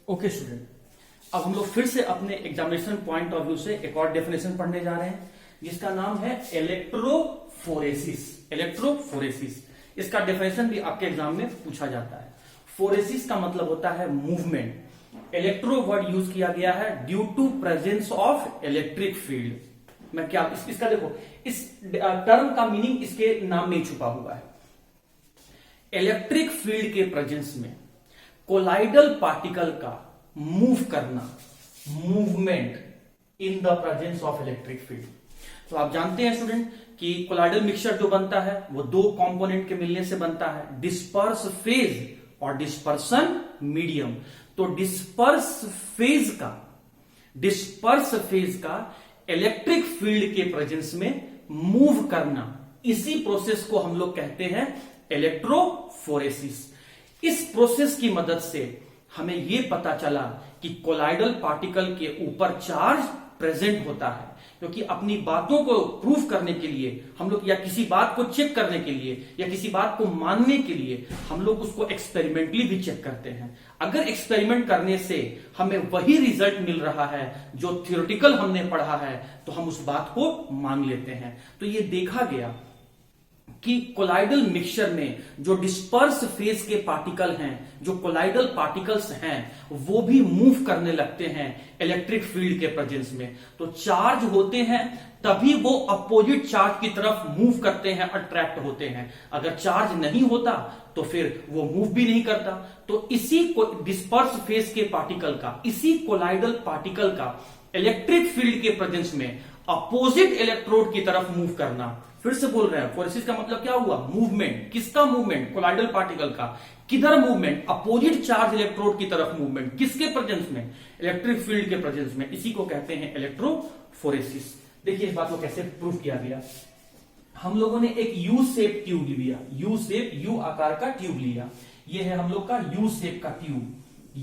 Okay student, अब हम लोग फिर से अपने एग्जामिनेशन पॉइंट ऑफ व्यू से एक और डेफिनेशन पढ़ने जा रहे हैं जिसका नाम है इलेक्ट्रोफोरेसिस। इलेक्ट्रोफोरेसिस इसका डेफिनेशन भी आपके एग्जाम में पूछा जाता है। फोरेसिस का मतलब होता है मूवमेंट। इलेक्ट्रो वर्ड यूज किया गया है due to presence of electric field. मैं क्या इसका देखो, इस टर्म का मीनिंग इसके नाम में ही छुपा हुआ है। इलेक्ट्रिक फील्ड के प्रेजेंस में कोलाइडल पार्टिकल का मूव करना, movement in the presence of electric field. तो आप जानते हैं स्टूडेंट कि कोलाइडल मिक्सचर जो बनता है वो दो कंपोनेंट के मिलने से बनता है, डिस्पर्स फेज और डिस्पर्सन मीडियम। तो डिस्पर्स फेज का इलेक्ट्रिक फील्ड के प्रेजेंस में मूव करना, इसी प्रोसेस को हम लोग कहते हैं इलेक्ट्रोफोरेसिस। इस प्रोसेस की मदद से हमें यह पता चला कि कोलाइडल पार्टिकल के ऊपर चार्ज प्रेजेंट होता है, क्योंकि अपनी बातों को प्रूव करने के लिए हम लोग, या किसी बात को चेक करने के लिए, या किसी बात को मानने के लिए हम लोग उसको एक्सपेरिमेंटली भी चेक करते हैं। अगर एक्सपेरिमेंट करने से हमें वही रिजल्ट मिल रहा है जो थ्योरेटिकल हमने पढ़ा है, तो हम उस बात को मान लेते हैं। तो ये देखा गया कि कोलाइडल मिक्सचर में जो डिस्पर्स फेज के पार्टिकल हैं, जो कोलाइडल पार्टिकल्स हैं, वो भी मूव करने लगते हैं इलेक्ट्रिक फील्ड के प्रेजेंस में। तो चार्ज होते हैं तभी वो अपोजिट चार्ज की तरफ मूव करते हैं, अट्रैक्ट होते हैं। अगर चार्ज नहीं होता तो फिर वो मूव भी नहीं करता। तो इसी डिस्पर्स फेज के पार्टिकल का, इसी कोलाइडल पार्टिकल का इलेक्ट्रिक फील्ड के प्रेजेंस में अपोजिट इलेक्ट्रोड की तरफ मूव करना। फिर से बोल रहे हैं, फोरेसिस का मतलब क्या हुआ? मूवमेंट। किसका मूवमेंट? कोलाइडल पार्टिकल का। किधर मूवमेंट? अपोजिट चार्ज इलेक्ट्रोड की तरफ मूवमेंट। किसके प्रेजेंस में? इलेक्ट्रिक फील्ड के प्रेजेंस में। इसी को कहते हैं इलेक्ट्रोफोरेसिस। देखिए इस बात को कैसे प्रूव किया गया। हम लोगों ने एक यू शेप ट्यूब लिया, यू आकार का ट्यूब लिया। ये है हम लोग का यू शेप का ट्यूब,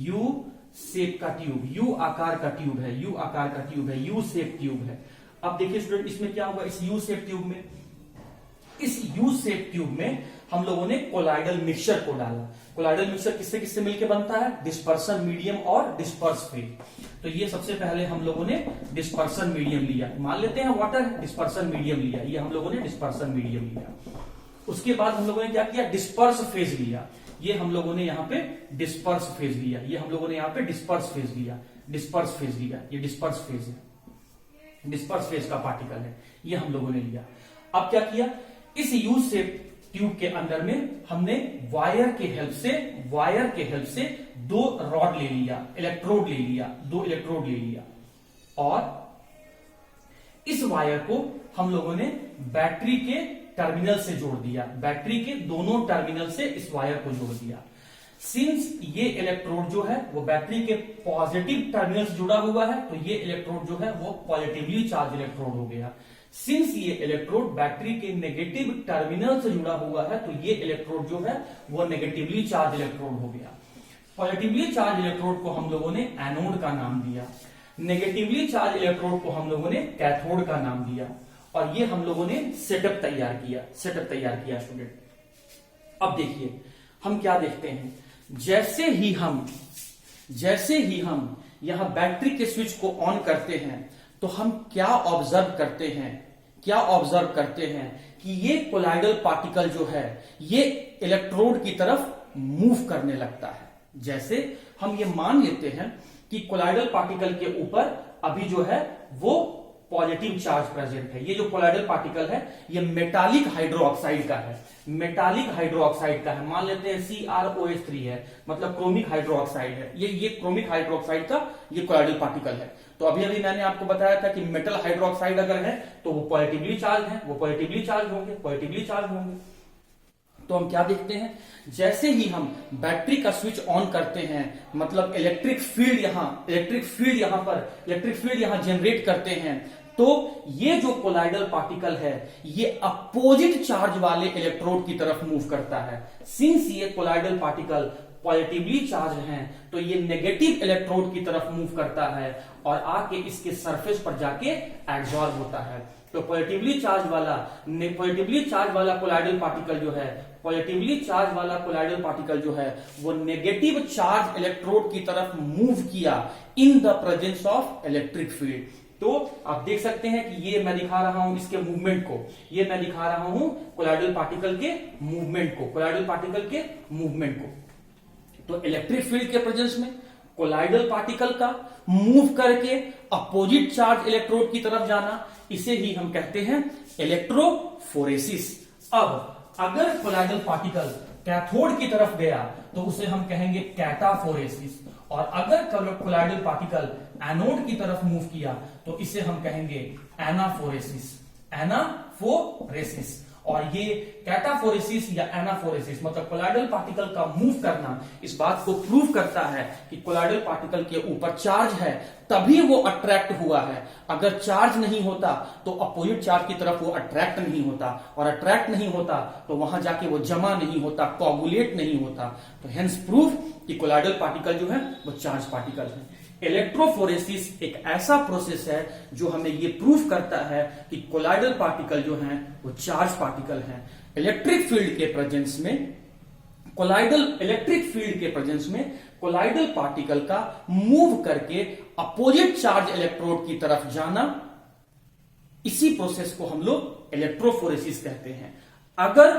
यू शेप का ट्यूब, यू आकार का ट्यूब है, यू आकार का ट्यूब है, यू शेप ट्यूब है। अब देखिए स्टूडेंट, इसमें क्या हुआ? इस यू शेप ट्यूब में, इस यू शेप ट्यूब में हम लोगों ने कोलाइडल मिक्सचर को डाला। कोलाइडल मिक्सचर किससे किससे मिलकर बनता है? डिस्पर्सन मीडियम और डिस्पर्स फेज। तो ये सबसे पहले हम लोगों ने डिस्पर्सन मीडियम लिया, मान लेते हैं वाटर, डिस्पर्सन मीडियम लिया, ये हम लोगों ने डिस्पर्सन मीडियम लिया। उसके बाद हम लोगों ने क्या किया? डिस्पर्स फेज लिया, ये हम लोगों ने यहाँ पे डिस्पर्स फेज लिया, ये हम लोगों ने यहाँ पे डिस्पर्स फेज लिया, डिस्पर्स फेज लिया, ये डिस्पर्स फेज है, डिस्पर्स फेज का पार्टिकल है, ये हम लोगों ने लिया। अब क्या किया? इस यू शेप ट्यूब के अंदर में हमने वायर के हेल्प से दो रॉड ले लिया, इलेक्ट्रोड ले लिया, दो इलेक्ट्रोड ले लिया, और इस वायर को हम लोगों ने बैटरी के टर्मिनल से जोड़ दिया, बैटरी के दोनों टर्मिनल से इस वायर को जोड़ दिया। सिंस ये इलेक्ट्रोड जो है वो बैटरी के पॉजिटिव टर्मिनल से जुड़ा हुआ है, तो ये इलेक्ट्रोड जो है वो पॉजिटिवली चार्ज इलेक्ट्रोड हो गया। सिंस ये इलेक्ट्रोड बैटरी के नेगेटिव टर्मिनल से जुड़ा हुआ है, तो ये इलेक्ट्रोड जो है वो नेगेटिवली चार्ज इलेक्ट्रोड हो गया। पॉजिटिवली चार्ज इलेक्ट्रोड को हम लोगों ने एनोड का नाम दिया, नेगेटिवली चार्ज इलेक्ट्रोड को हम लोगों ने कैथोड का नाम दिया, और ये हम लोगों ने सेटअप तैयार किया स्टूडेंट। अब देखिए हम क्या देखते हैं, जैसे ही हम यहां बैटरी के स्विच को ऑन करते हैं तो हम क्या ऑब्जर्व करते हैं कि ये कोलाइडल पार्टिकल जो है ये इलेक्ट्रोड की तरफ मूव करने लगता है। जैसे हम ये मान लेते हैं कि कोलाइडल पार्टिकल के ऊपर अभी जो है वो पॉजिटिव चार्ज प्रेजेंट है। ये जो कोलाइडल पार्टिकल है ये मेटालिक हाइड्रोक्साइड का है, मान लेते हैं CrOH3 है, मतलब क्रोमिक हाइड्रोक्साइड है। ये क्रोमिक हाइड्रोक्साइड का ये कोलाइडल पार्टिकल है। तो अभी मैंने आपको बताया था कि मेटल हाइड्रोक्साइड अगर है तो वो पॉजिटिवली चार्ज होंगे, तो हम क्या देखते हैं, जैसे ही हम बैटरी का स्विच ऑन करते हैं, मतलब इलेक्ट्रिक फील्ड यहां जनरेट करते हैं, तो ये जो कोलाइडल पार्टिकल है ये अपोजिट चार्ज वाले इलेक्ट्रोड की तरफ मूव करता है। सिंस ये कोलाइडल पार्टिकल पॉजिटिवली चार्ज हैं, तो ये नेगेटिव इलेक्ट्रोड की तरफ मूव करता है और आके इसके सरफेस पर जाके एब्जॉर्ब होता है। तो पॉजिटिवली चार्ज वाला कोलाइडल पार्टिकल जो है पॉजिटिवली चार्ज वाला कोलाइडल पार्टिकल जो है वो नेगेटिव चार्ज इलेक्ट्रोड की तरफ मूव किया in the presence of electric field. तो आप देख सकते हैं कि ये मैं दिखा रहा हूं इसके मूवमेंट को, ये मैं दिखा रहा हूं कोलाइडल पार्टिकल के मूवमेंट को, कोलाइडल पार्टिकल के मूवमेंट को। तो इलेक्ट्रिक फील्ड के प्रेजेंस में कोलाइडल पार्टिकल का मूव करके अपोजिट चार्ज इलेक्ट्रोड की तरफ जाना, इसे ही हम कहते हैं इलेक्ट्रोफोरेसिस। अब अगर कोलाइडल पार्टिकल कैथोड की तरफ गया तो उसे हम कहेंगे कैटाफोरेसिस, और अगर कोलाइडल पार्टिकल एनोड की तरफ मूव किया तो इसे हम कहेंगे एनाफोरेसिस, एनाफोरेसिस। और ये कैटाफोरेसिस या एनाफोरेसिस मतलब कोलाइडल पार्टिकल का मूव करना इस बात को प्रूव करता है कि कोलाइडल पार्टिकल के ऊपर चार्ज है तभी वो अट्रैक्ट हुआ है। अगर चार्ज नहीं होता तो अपोजिट चार्ज की तरफ वो अट्रैक्ट नहीं होता, और अट्रैक्ट नहीं होता तो वहां जाके वो जमा नहीं होता, कोगुलेट नहीं होता। तो हेंस प्रूफ कि कोलाइडल पार्टिकल जो है वो चार्ज पार्टिकल है। इलेक्ट्रोफोरेसिस एक ऐसा प्रोसेस है जो हमें ये प्रूफ करता है कि कोलाइडल पार्टिकल जो हैं वो चार्ज पार्टिकल हैं। इलेक्ट्रिक फील्ड के प्रेजेंस में कोलाइडल पार्टिकल का मूव करके अपोजिट चार्ज इलेक्ट्रोड की तरफ जाना, इसी प्रोसेस को हम लोग इलेक्ट्रोफोरेसिस कहते हैं। अगर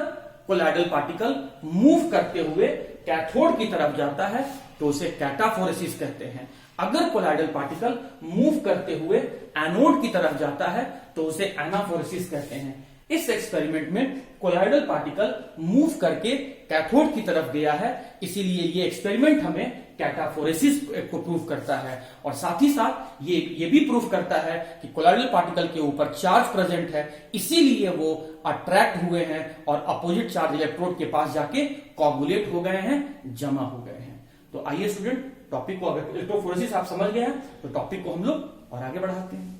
कोलाइडल पार्टिकल मूव करते हुए कैथोड की तरफ जाता है तो उसे कैटाफोरेसिस कहते हैं। अगर कोलाइडल पार्टिकल मूव करते हुए एनोड की तरफ जाता है तो उसे एनाफोरेसिस कहते हैं। इस एक्सपेरिमेंट में कोलाइडल पार्टिकल मूव करके कैथोड की तरफ गया है, इसीलिए ये एक्सपेरिमेंट हमें कैटाफोरेसिस को प्रूव करता है। और साथ ही साथ ये भी प्रूव करता है कि कोलाइडल पार्टिकल के ऊपर चार्ज प्रेजेंट है, इसीलिए वो अट्रैक्ट हुए हैं और अपोजिट चार्ज इलेक्ट्रोड के पास जाके कोगुलेट हो गए हैं, जमा हो गए हैं। तो आइए स्टूडेंट, टॉपिक को, अगर इलेक्ट्रोफोरेसिस आप समझ गए हैं तो टॉपिक को हम लोग और आगे बढ़ाते हैं।